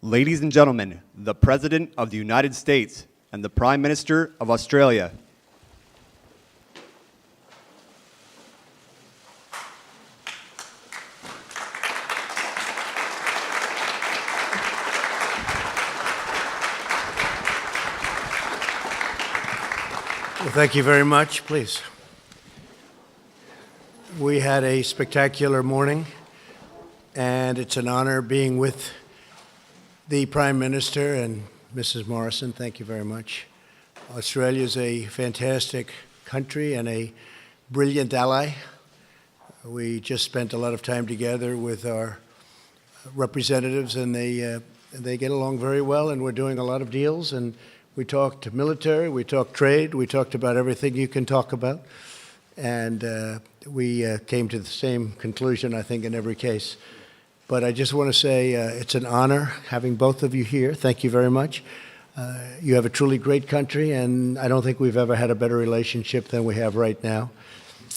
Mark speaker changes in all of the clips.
Speaker 1: Ladies and gentlemen, the President of the United States and the Prime Minister of Australia.
Speaker 2: Well, thank you very much. Please. We had a spectacular morning, and it's an honor being with the Prime Minister and Mrs. Morrison. Thank you very much. Australia is a fantastic country and a brilliant ally. We just spent a lot of time together with our representatives, and they get along very well, and we're doing a lot of deals. And we talked military, we talked trade, we talked about everything you can talk about. And we came to the same conclusion, I think, in every case. But I just want to say it's an honor having both of you here. Thank you very much. You have a truly great country, and I don't think we've ever had a better relationship than we have right now.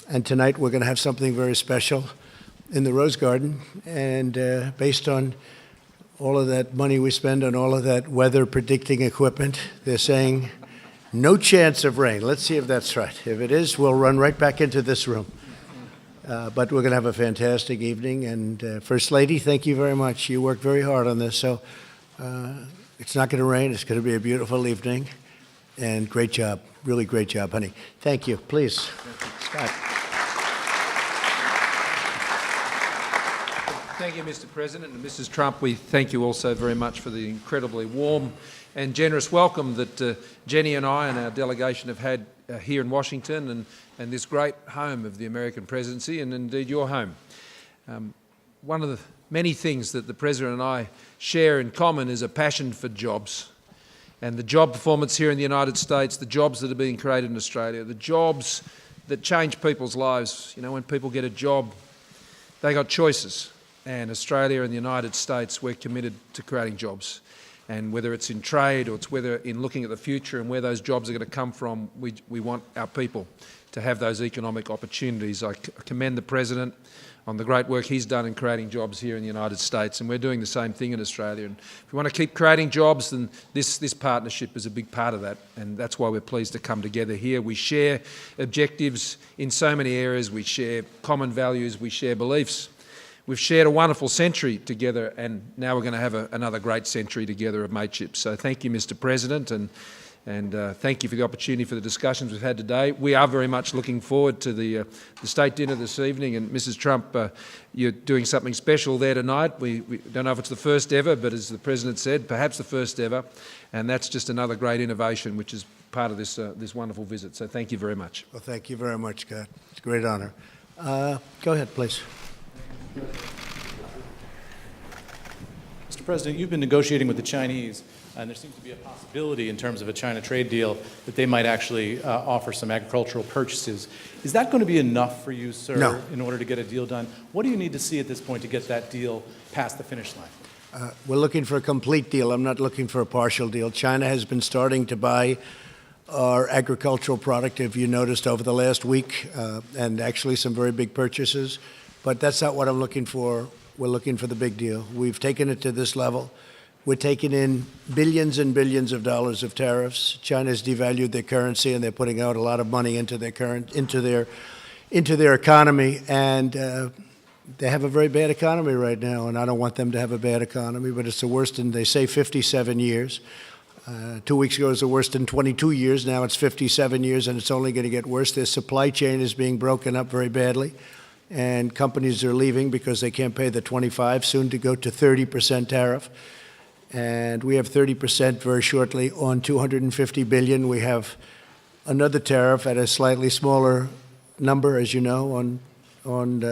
Speaker 2: And tonight we're going to have something very special in the Rose Garden. And based on all of that money we spend on all of that weather predicting equipment, they're saying no chance of rain. Let's see if that's right. If it is, we'll run right back into this room. But we're going to have a fantastic evening. And First Lady, thank you very much. You worked very hard on this. So it's not going to rain. It's going to be a beautiful evening. And great job. Really great job, honey. Thank you. Please, Scott.
Speaker 3: Thank you, Mr. President, and Mrs. Trump. We thank you also very much for the incredibly warm and generous welcome that Jenny and I and our delegation have had here in Washington and this great home of the American presidency, and indeed your home. One of the many things that the President and I share in common is a passion for jobs. And the job performance here in the United States, the jobs that are being created in Australia, the jobs that change people's lives. You know, when people get a job, they got choices. And Australia and the United States, we're committed to creating jobs. And whether it's in trade or it's whether in looking at the future and where those jobs are going to come from, we want our people to have those economic opportunities. I commend the President on the great work he's done in creating jobs here in the United States, and we're doing the same thing in Australia. And if we want to keep creating jobs, then this partnership is a big part of that, and that's why we're pleased to come together here. We share objectives in so many areas. We share common values. We share beliefs. We've shared a wonderful century together, and now we're going to have another great century together of mateship. So thank you, Mr. President, and thank you for the opportunity for the discussions we've had today. We are very much looking forward to the state dinner this evening, and Mrs. Trump, you're doing something special there tonight. We don't know if it's the first ever, but as the President said, perhaps the first ever, and that's just another great innovation, which is part of this wonderful visit. So thank you very much.
Speaker 2: Well, thank you very much, Scott. It's a great honor. Go ahead, please.
Speaker 4: Mr. President, you've been negotiating with the Chinese, and there seems to be a possibility in terms of a China trade deal that they might actually offer some agricultural purchases. Is that going to be enough for you, sir,
Speaker 2: No.
Speaker 4: in order to get a deal done? What do you need to see at this point to get that deal past the finish line?
Speaker 2: We're looking for a complete deal. I'm not looking for a partial deal. China has been starting to buy our agricultural product, if you noticed, over the last week, and actually some very big purchases. But that's not what I'm looking for. We're looking for the big deal. We've taken it to this level. We're taking in billions and billions of dollars of tariffs. China's devalued their currency, and they're putting out a lot of money into their economy. And they have a very bad economy right now, and I don't want them to have a bad economy. But it's the worst in, they say, 57 years. 2 weeks ago it was the worst in 22 years. Now it's 57 years, and it's only going to get worse. Their supply chain is being broken up very badly, and companies are leaving because they can't pay the 25, soon to go to 30% tariff. And we have 30% very shortly on $250 billion. We have another tariff at a slightly smaller number, as you know, on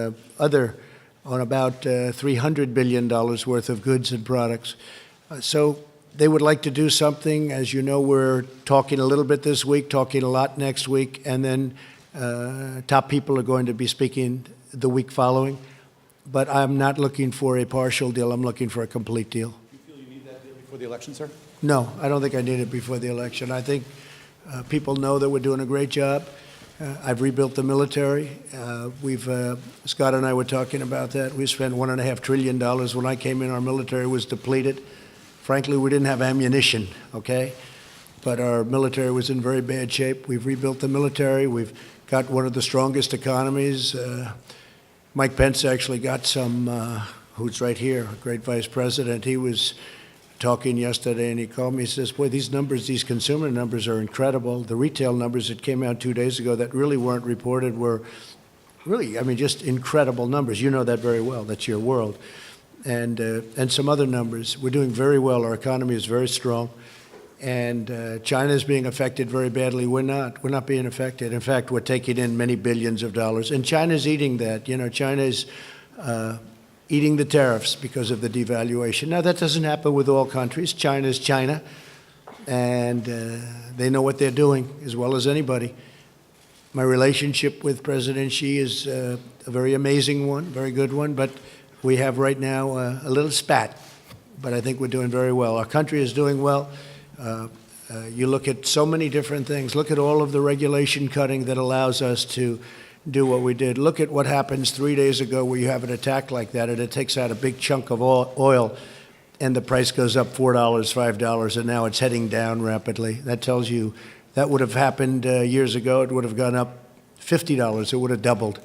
Speaker 2: about $300 billion worth of goods and products. So they would like to do something. As you know, we're talking a little bit this week, talking a lot next week, and then top people are going to be speaking the week following. But I'm not looking for a partial deal. I'm looking for a complete deal.
Speaker 4: Do you feel you need that deal before the election, sir?
Speaker 2: No, I don't think I need it before the election. I think people know that we're doing a great job. I've rebuilt the military. Scott and I were talking about that. We spent $1.5 trillion. When I came in, our military was depleted. Frankly, we didn't have ammunition, okay? But our military was in very bad shape. We've rebuilt the military. We've got one of the strongest economies. Mike Pence actually got some, who's right here, a great vice president. He was talking yesterday, and he called me. He says, boy, these numbers, these consumer numbers are incredible. The retail numbers that came out 2 days ago that really weren't reported were really, I mean, just incredible numbers. You know that very well. That's your world. And some other numbers. We're doing very well. Our economy is very strong. And China is being affected very badly. We're not. We're not being affected. In fact, we're taking in many billions of dollars. And China's eating that. You know, China's eating the tariffs because of the devaluation. Now, that doesn't happen with all countries. China's China. And they know what they're doing as well as anybody. My relationship with President Xi is a very amazing one, very good one. But we have right now a little spat. But I think we're doing very well. Our country is doing well. You look at so many different things. Look at all of the regulation cutting that allows us to do what we did. Look at what happens 3 days ago where you have an attack like that and it takes out a big chunk of oil and the price goes up $4, $5, and now it's heading down rapidly. That tells you that would have happened years ago. It would have gone up $50. It would have doubled.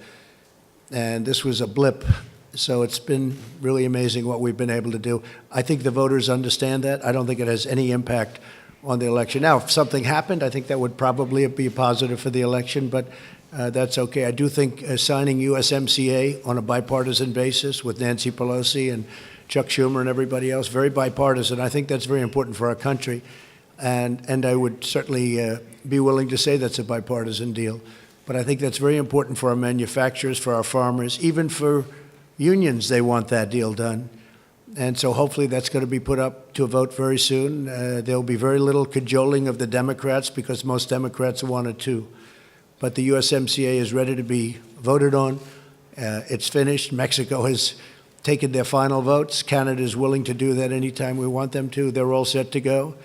Speaker 2: And this was a blip. So it's been really amazing what we've been able to do. I think the voters understand that. I don't think it has any impact on the election. Now, if something happened, I think that would probably be a positive for the election, but that's okay. I do think signing USMCA on a bipartisan basis with Nancy Pelosi and Chuck Schumer and everybody else, very bipartisan. I think that's very important for our country. And I would certainly be willing to say that's a bipartisan deal. But I think that's very important for our manufacturers, for our farmers, even for unions. They want that deal done. And so hopefully that's going to be put up to a vote very soon. There'll be very little cajoling of the Democrats because most Democrats want it too. But the USMCA is ready to be voted on. It's finished. Mexico has taken their final votes. Canada is willing to do that anytime we want them to. They're all set to go.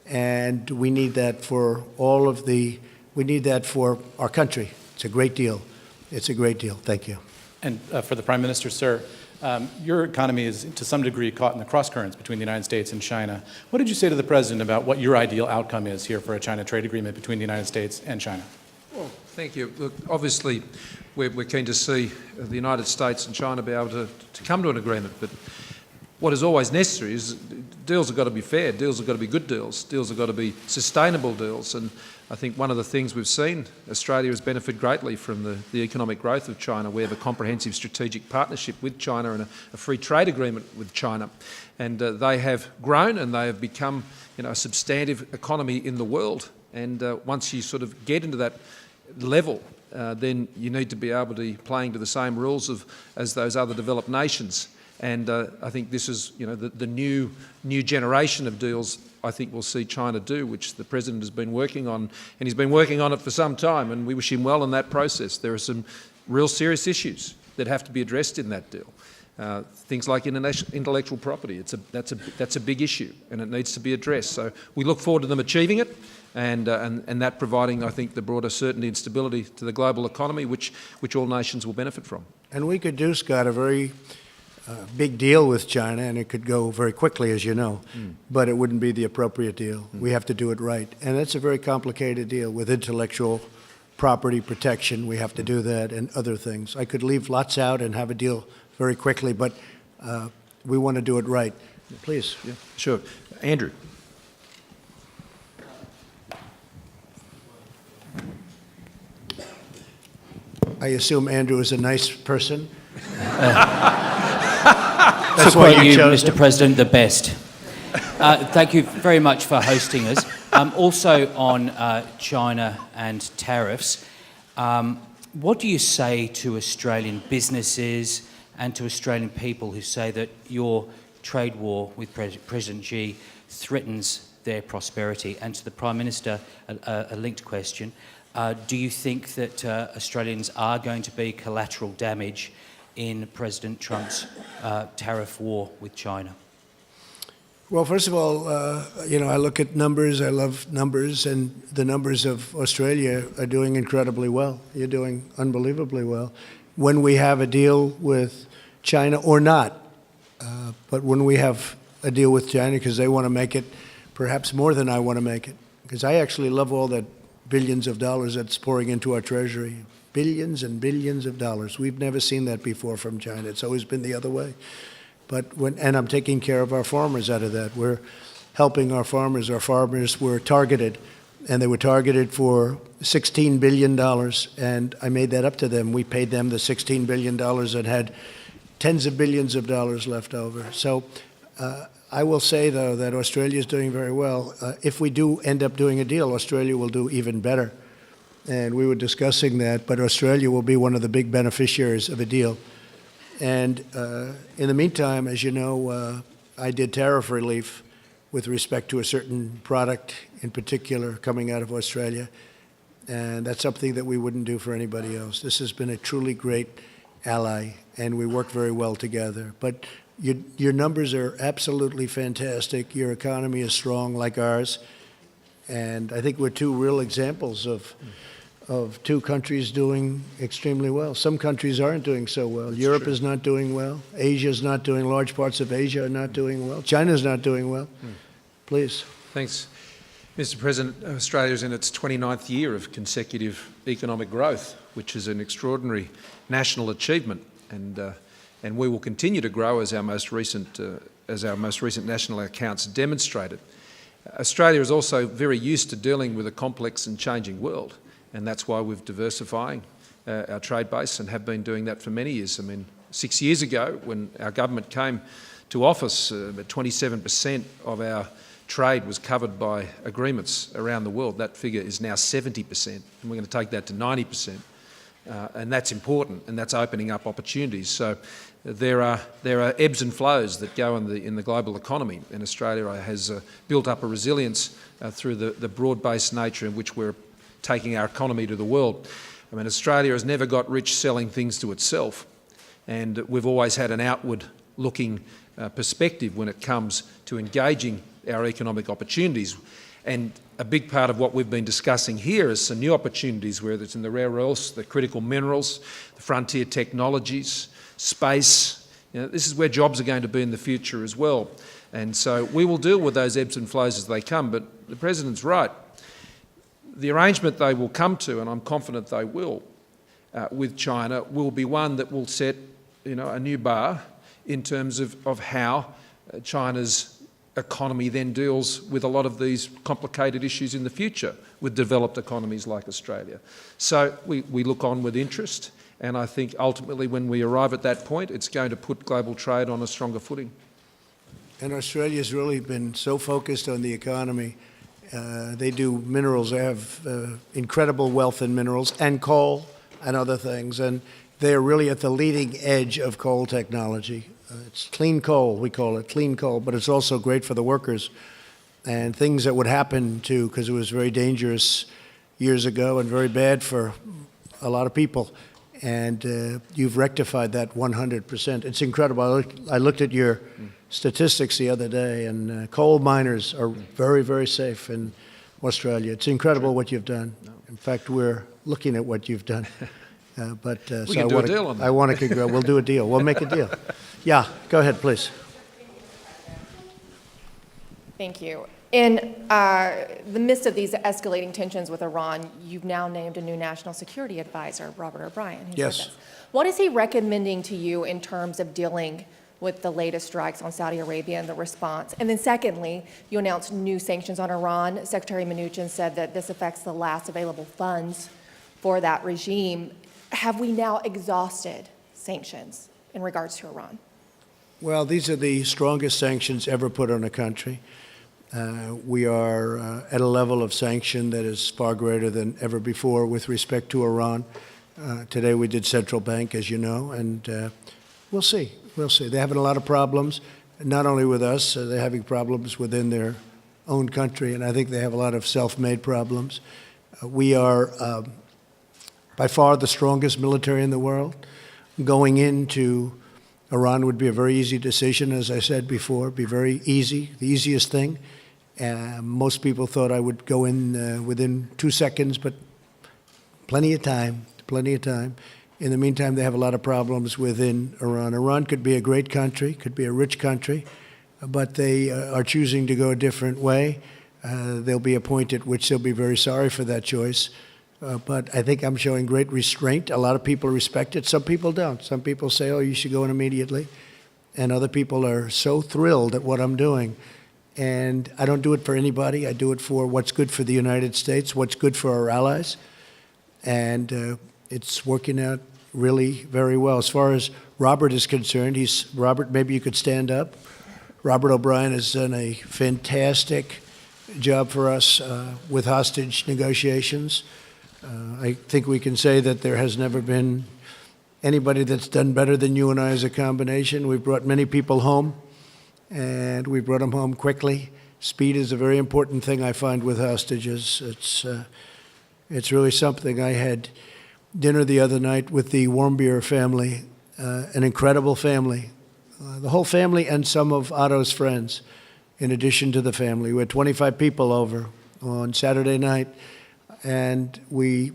Speaker 2: And we need that for we need that for our country. It's a great deal. It's a great deal. Thank you.
Speaker 4: And for the Prime Minister, sir, your economy is to some degree caught in the cross-currents between the United States and China. What did you say to the President about what your ideal outcome is here for a China trade agreement between the United States and China?
Speaker 3: Well, thank you. Look, obviously, we're keen to see the United States and China be able to come to an agreement, but what is always necessary is deals have got to be fair, deals have got to be good deals, deals have got to be sustainable deals. And I think one of the things we've seen, Australia has benefited greatly from the economic growth of China. We have a comprehensive strategic partnership with China and a free trade agreement with China. And they have grown and they have become, you know, a substantive economy in the world. And once you sort of get into that level, then you need to be able to be playing to the same rules as those other developed nations. And I think this is, you know, the new generation of deals I think we'll see China do, which the President has been working on, and he's been working on it for some time, and we wish him well in that process. There are some real serious issues that have to be addressed in that deal. Things like intellectual property, that's a big issue, and it needs to be addressed. So we look forward to them achieving it, and that providing, I think, the broader certainty and stability to the global economy, which all nations will benefit from.
Speaker 2: And we could do, Scott, a very big deal with China, and it could go very quickly, as you know, but it wouldn't be the appropriate deal. We have to do it right. And that's a very complicated deal with intellectual property protection. We have to do that and other things. I could leave lots out and have a deal very quickly, but we want to do it right. Please.
Speaker 3: Yeah, sure. Andrew.
Speaker 2: I assume Andrew is a nice person.
Speaker 5: That's why you chose Mr. President, the best. Thank you very much for hosting us. Also on China and tariffs, what do you say to Australian businesses and to Australian people who say that your trade war with President Xi threatens their prosperity? And to the Prime Minister, a linked question. Do you think that Australians are going to be collateral damage in President Trump's tariff war with China?
Speaker 2: Well, first of all, I look at numbers. I love numbers, and the numbers of Australia are doing incredibly well. You're doing unbelievably well. When we have a deal with China or not, but when we have a deal with China because they want to make it perhaps more than I want to make it. Because I actually love all that billions of dollars that's pouring into our treasury. Billions and billions of dollars. We've never seen that before from China. It's always been the other way. And I'm taking care of our farmers out of that. We're helping our farmers. Our farmers were targeted, and they were targeted for $16 billion, and I made that up to them. We paid them the $16 billion and had tens of billions of dollars left over. So I will say, though, that Australia is doing very well. If we do end up doing a deal, Australia will do even better. And we were discussing that, but Australia will be one of the big beneficiaries of a deal. And in the meantime, as you know, I did tariff relief with respect to a certain product in particular coming out of Australia. And that's something that we wouldn't do for anybody else. This has been a truly great ally, and we work very well together. But your numbers are absolutely fantastic. Your economy is strong like ours. And I think we're two real examples of two countries doing extremely well. Some countries aren't doing so well. Europe is not doing well. Asia is not doing, large parts of Asia are not doing well. China's not doing well. Please.
Speaker 3: Thanks. Mr. President, Australia is in its 29th year of consecutive economic growth, which is an extraordinary national achievement, and we will continue to grow as our most recent national accounts demonstrated. Australia is also very used to dealing with a complex and changing world, and that's why we're diversifying our trade base and have been doing that for many years. I mean, 6 years ago, when our government came to office, 27% of our trade was covered by agreements around the world. That figure is now 70%, and we're going to take that to 90%. And that's important, and that's opening up opportunities. So there are ebbs and flows that go in the global economy, and Australia has built up a resilience through the broad-based nature in which we're taking our economy to the world. I mean, Australia has never got rich selling things to itself, and we've always had an outward-looking perspective when it comes to engaging our economic opportunities. And a big part of what we've been discussing here is some new opportunities, whether it's in the rare earths, the critical minerals, the frontier technologies, space. You know, this is where jobs are going to be in the future as well. And so we will deal with those ebbs and flows as they come, but the President's right. The arrangement they will come to, and I'm confident they will, with China, will be one that will set, a new bar in terms of how China's economy then deals with a lot of these complicated issues in the future with developed economies like Australia. So we look on with interest, and I think ultimately when we arrive at that point, it's going to put global trade on a stronger footing.
Speaker 2: And Australia's really been so focused on the economy. They do minerals. They have incredible wealth in minerals and coal and other things, and they're really at the leading edge of coal technology. It's clean coal, we call it, clean coal, but it's also great for the workers. And things that would happen to, because it was very dangerous years ago and very bad for a lot of people. And you've rectified that 100%. It's incredible. I looked at your statistics the other day, and coal miners are very, very safe in Australia. It's incredible what you've done. In fact, we're looking at what you've done.
Speaker 3: We can do a deal on that.
Speaker 2: I want to. We'll do a deal. We'll make a deal. Yeah, go ahead, please.
Speaker 6: Thank you. In the midst of these escalating tensions with Iran, you've now named a new national security advisor, Robert O'Brien.
Speaker 2: Yes.
Speaker 6: What is he recommending to you in terms of dealing with the latest strikes on Saudi Arabia and the response? And then secondly, you announced new sanctions on Iran. Secretary Mnuchin said that this affects the last available funds for that regime. Have we now exhausted sanctions in regards to Iran?
Speaker 2: Well, these are the strongest sanctions ever put on a country. We are at a level of sanction that is far greater than ever before with respect to Iran. Today we did central bank, as you know, and we'll see. We'll see. They're having a lot of problems, not only with us, they're having problems within their own country, and I think they have a lot of self-made problems. We are by far the strongest military in the world. Going into Iran would be a very easy decision, as I said before, be very easy, the easiest thing. Most people thought I would go in within 2 seconds, but plenty of time, plenty of time. In the meantime, they have a lot of problems within Iran. Iran could be a great country, could be a rich country, but they are choosing to go a different way. There'll be a point at which they'll be very sorry for that choice. But I think I'm showing great restraint. A lot of people respect it. Some people don't. Some people say, oh, you should go in immediately. And other people are so thrilled at what I'm doing. And I don't do it for anybody. I do it for what's good for the United States, what's good for our allies. And it's working out really very well. As far as Robert is concerned, Robert, maybe you could stand up. Robert O'Brien has done a fantastic job for us with hostage negotiations. I think we can say that there has never been anybody that's done better than you and I as a combination. We've brought many people home, and we brought them home quickly. Speed is a very important thing, I find, with hostages. It's really something. I had dinner the other night with the Warmbier family, an incredible family. The whole family and some of Otto's friends, in addition to the family. We had 25 people over on Saturday night, and we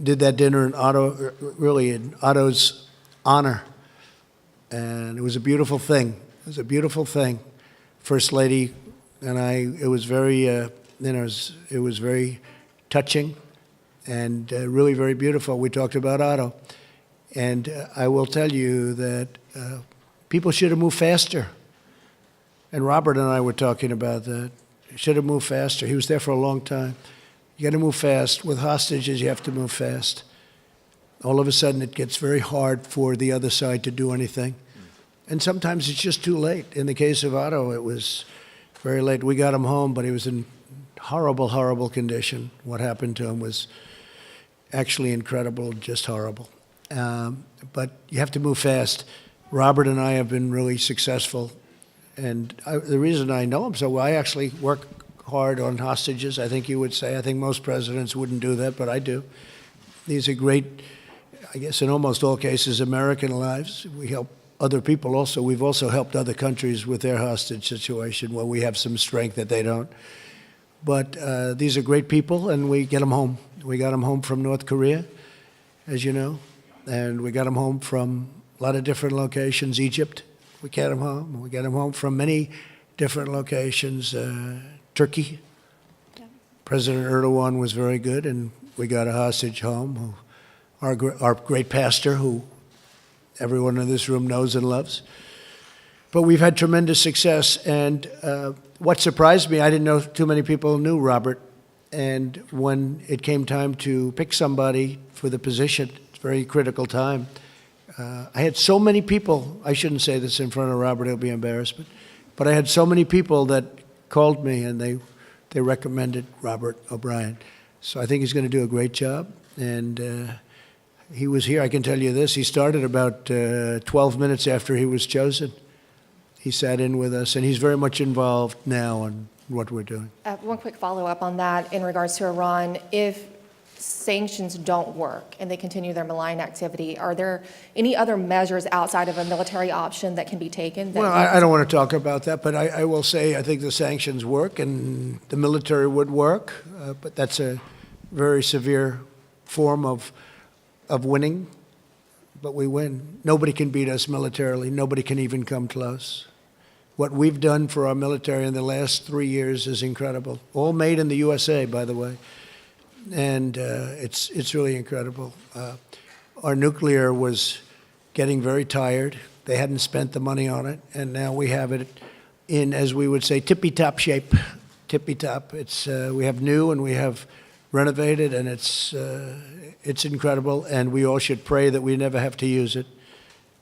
Speaker 2: did that dinner in Otto's honor. And it was a beautiful thing. It was a beautiful thing. First Lady and it was very, it was very touching and really very beautiful. We talked about Otto. And I will tell you that people should have moved faster. And Robert and I were talking about that. Should have moved faster. He was there for a long time. You got to move fast. With hostages, you have to move fast. All of a sudden, it gets very hard for the other side to do anything. And sometimes it's just too late. In the case of Otto, it was very late. We got him home, but he was in horrible, horrible condition. What happened to him was actually incredible, just horrible. But you have to move fast. Robert and I have been really successful. And the reason I know him so well, I actually work hard on hostages, I think you would say. I think most presidents wouldn't do that, but I do. These are great, I guess in almost all cases, American lives. We help other people also. We've also helped other countries with their hostage situation where we have some strength that they don't. But these are great people, and we get them home. We got them home from North Korea, as you know, and we got them home from a lot of different locations. Egypt, we got them home. We got them home from many different locations. Turkey, yeah. President Erdogan was very good, and we got a hostage home. Our great pastor, who everyone in this room knows and loves. But we've had tremendous success, and what surprised me, I didn't know too many people knew Robert, and when it came time to pick somebody for the position, it's a very critical time, I had so many people, I shouldn't say this in front of Robert, he'll be embarrassed, but I had so many people that called me and they recommended Robert O'Brien. So I think he's going to do a great job, and he was here, I can tell you this, he started about 12 minutes after he was chosen. He sat in with us, and he's very much involved now in what we're doing.
Speaker 6: One quick follow-up on that in regards to Iran. If sanctions don't work and they continue their malign activity, are there any other measures outside of a military option that can be taken?
Speaker 2: Well, I don't want to talk about that, but I will say I think the sanctions work and the military would work, but that's a very severe form of winning, but we win. Nobody can beat us militarily. Nobody can even come close. What we've done for our military in the last 3 years is incredible. All made in the USA, by the way. And it's really incredible. Our nuclear was getting very tired. They hadn't spent the money on it, and now we have it in, as we would say, tippy-top shape. Tippy-top. We have new and we have renovated, and it's incredible, and we all should pray that we never have to use it.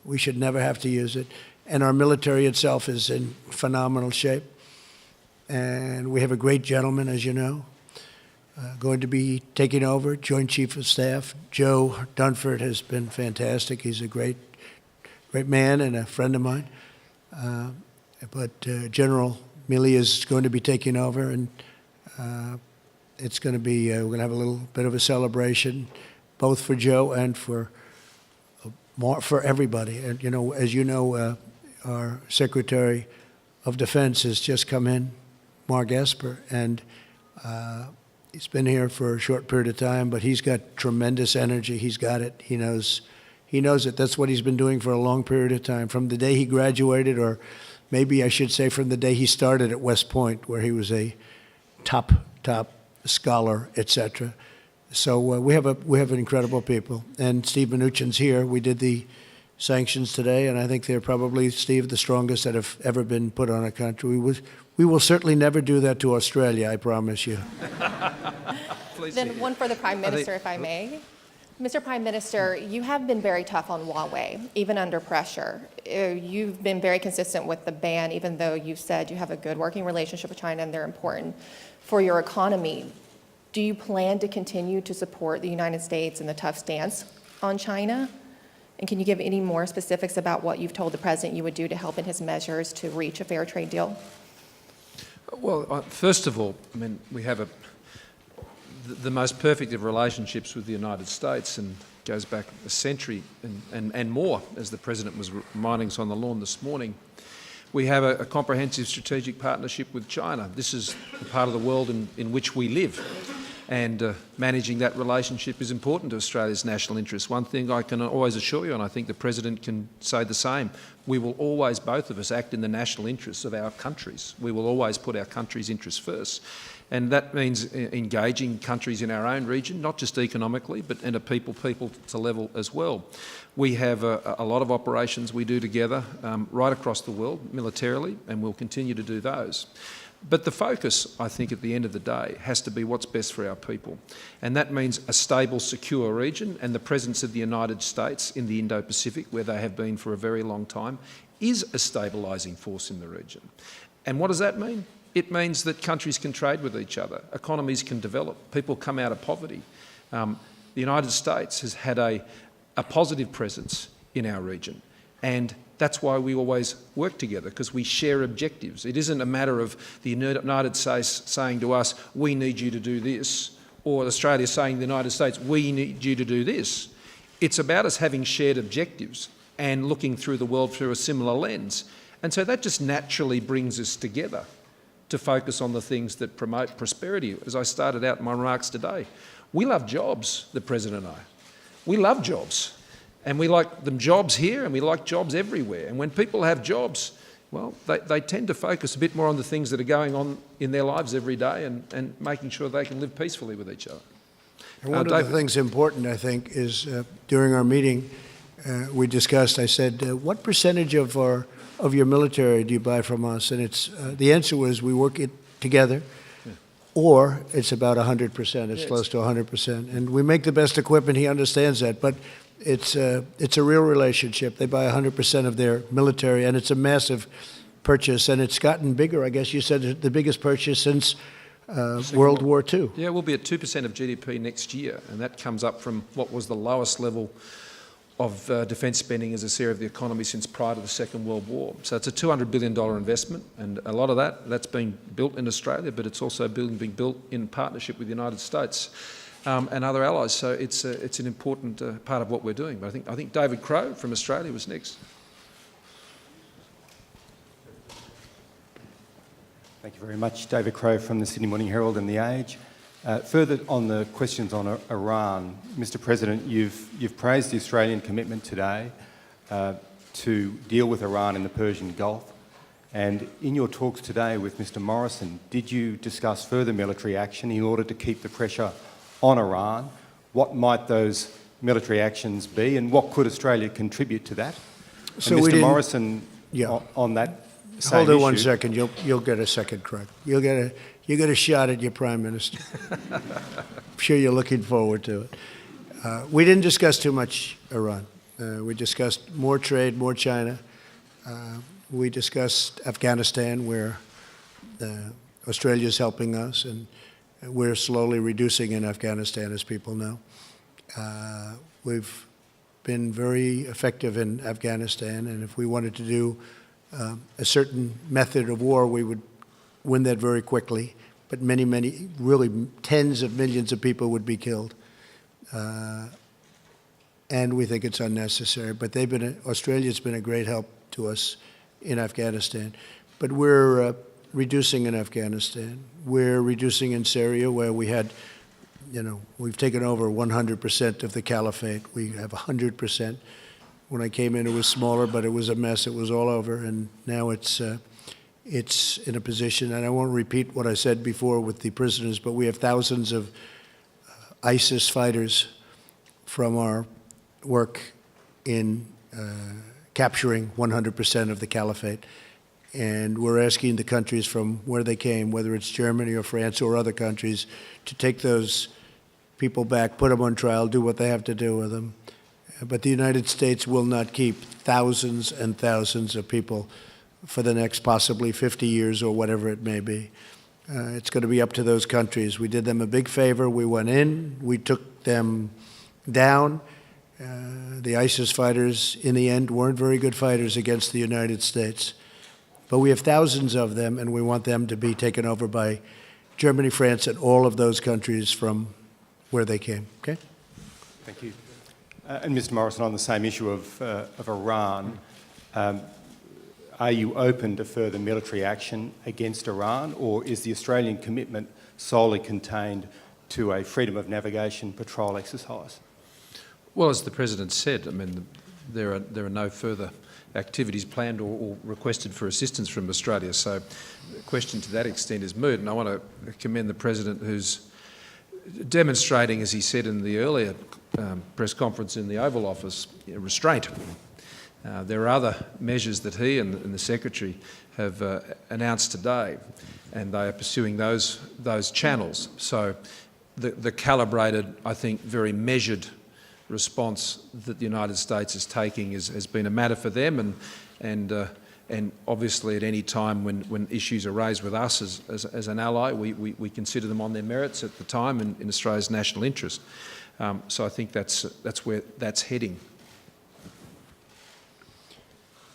Speaker 2: We should never have to use it. And our military itself is in phenomenal shape. And we have a great gentleman, as you know, going to be taking over, Joint Chief of Staff. Joe Dunford has been fantastic. He's a great man and a friend of mine. But General Milley is going to be taking over, and it's going to be, we're going to have a little bit of a celebration, both for Joe and for everybody. And, you know, as you know, our Secretary of Defense has just come in, Mark Esper, and he's been here for a short period of time, but he's got tremendous energy. He's got it. He knows it. That's what he's been doing for a long period of time. From the day he graduated or maybe I should say from the day he started at West Point, where he was a top scholar, etc. So we have incredible people. And Steve Mnuchin's here. We did the sanctions today, and I think they're probably, Steve, the strongest that have ever been put on a country. We will certainly never do that to Australia, I promise you.
Speaker 6: Then one for the Prime Minister, if I may. Mr. Prime Minister, you have been very tough on Huawei, even under pressure. You've been very consistent with the ban, even though you said you have a good working relationship with China and they're important for your economy. Do you plan to continue to support the United States in the tough stance on China? And can you give any more specifics about what you've told the President you would do to help in his measures to reach a fair trade deal?
Speaker 3: Well, first of all, I mean, we have the most perfect of relationships with the United States, and goes back a century and more, as the President was reminding us on the lawn this morning. We have a comprehensive strategic partnership with China. This is the part of the world in which we live, and managing that relationship is important to Australia's national interests. One thing I can always assure you, and I think the President can say the same, we will always, both of us, act in the national interests of our countries. We will always put our country's interests first. And that means engaging countries in our own region, not just economically, but at a people to level as well. We have a lot of operations we do together right across the world, militarily, and we'll continue to do those. But the focus, I think, at the end of the day, has to be what's best for our people. And that means a stable, secure region, and the presence of the United States in the Indo-Pacific, where they have been for a very long time, is a stabilising force in the region. And what does that mean? It means that countries can trade with each other, economies can develop, people come out of poverty. The United States has had a positive presence in our region, and that's why we always work together, because we share objectives. It isn't a matter of the United States saying to us, we need you to do this, or Australia saying to the United States, we need you to do this. It's about us having shared objectives and looking through the world through a similar lens. And so that just naturally brings us together to focus on the things that promote prosperity. As I started out in my remarks today, we love jobs, the President and I. We love jobs. And we like them jobs here, and we like jobs everywhere. And when people have jobs, well, they tend to focus a bit more on the things that are going on in their lives every day, and making sure they can live peacefully with each other.
Speaker 2: And one of the things important, I think, is during our meeting, we discussed, I said, what percentage of your military do you buy from us? And the answer was we work it together, or it's about 100%. It's close to 100%. And we make the best equipment. He understands that. But it's a real relationship. They buy 100% of their military, and it's a massive purchase. And it's gotten bigger. I guess you said the biggest purchase since World War II.
Speaker 3: Yeah, we'll be at 2% of GDP next year, and that comes up from what was the lowest level of defence spending as a share of the economy since prior to the Second World War. So it's a $200 billion investment, and a lot of that's been built in Australia, but it's also being built in partnership with the United States and other allies. So it's an important part of what we're doing. But I think David Crowe from Australia was next.
Speaker 7: Thank you very much. David Crowe from the Sydney Morning Herald and The Age. Further on the questions on Iran, Mr. President, you've praised the Australian commitment today to deal with Iran in the Persian Gulf. And in your talks today with Mr. Morrison, did you discuss further military action in order to keep the pressure on Iran? What might those military actions be, and what could Australia contribute to that?
Speaker 2: So
Speaker 7: and Mr. Morrison,
Speaker 2: yeah.
Speaker 7: on that same
Speaker 2: Hold on
Speaker 7: issue,
Speaker 2: 1 second. You'll get a second, Craig. You get a shot at your Prime Minister. I'm sure you're looking forward to it. We didn't discuss too much Iran. We discussed more trade, more China. We discussed Afghanistan, where Australia's helping us, and we're slowly reducing in Afghanistan, as people know. We've been very effective in Afghanistan, and if we wanted to do a certain method of war, we would win that very quickly. But many, really tens of millions of people would be killed. And we think it's unnecessary. But Australia's been a great help to us in Afghanistan. But we're reducing in Afghanistan. We're reducing in Syria, where we had, we've taken over 100% of the caliphate. We have 100%. When I came in, it was smaller, but it was a mess. It was all over, and now it's in a position, and I won't repeat what I said before with the prisoners, but we have thousands of ISIS fighters from our work in capturing 100% of the caliphate. And we're asking the countries from where they came, whether it's Germany or France or other countries, to take those people back, put them on trial, do what they have to do with them. But the United States will not keep thousands and thousands of people for the next possibly 50 years or whatever it may be. It's going to be up to those countries. We did them a big favor. We went in. We took them down. The ISIS fighters, in the end, weren't very good fighters against the United States. But we have thousands of them, and we want them to be taken over by Germany, France, and all of those countries from where they came. Okay?
Speaker 7: Thank you. And Mr. Morrison, on the same issue of Iran, are you open to further military action against Iran, or is the Australian commitment solely contained to a freedom of navigation patrol exercise?
Speaker 3: Well, as the President said, I mean, there are no further activities planned or requested for assistance from Australia. So the question to that extent is moot. And I want to commend the President, who's demonstrating, as he said in the earlier press conference in the Oval Office, restraint. There are other measures that he and the Secretary have announced today, and they are pursuing those channels. So the calibrated, I think, very measured response that the United States is taking has been a matter for them, and obviously at any time when issues are raised with us as an ally, we consider them on their merits at the time in Australia's national interest. So I think that's where that's heading.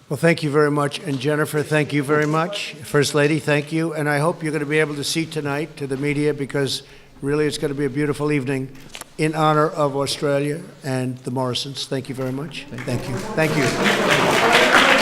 Speaker 2: Well, thank you very much. And Jennifer, thank you very much. First Lady, thank you. And I hope you're going to be able to see tonight to the media, because really it's going to be a beautiful evening in honor of Australia and the Morrisons. Thank you very much. Thank you. Thank you.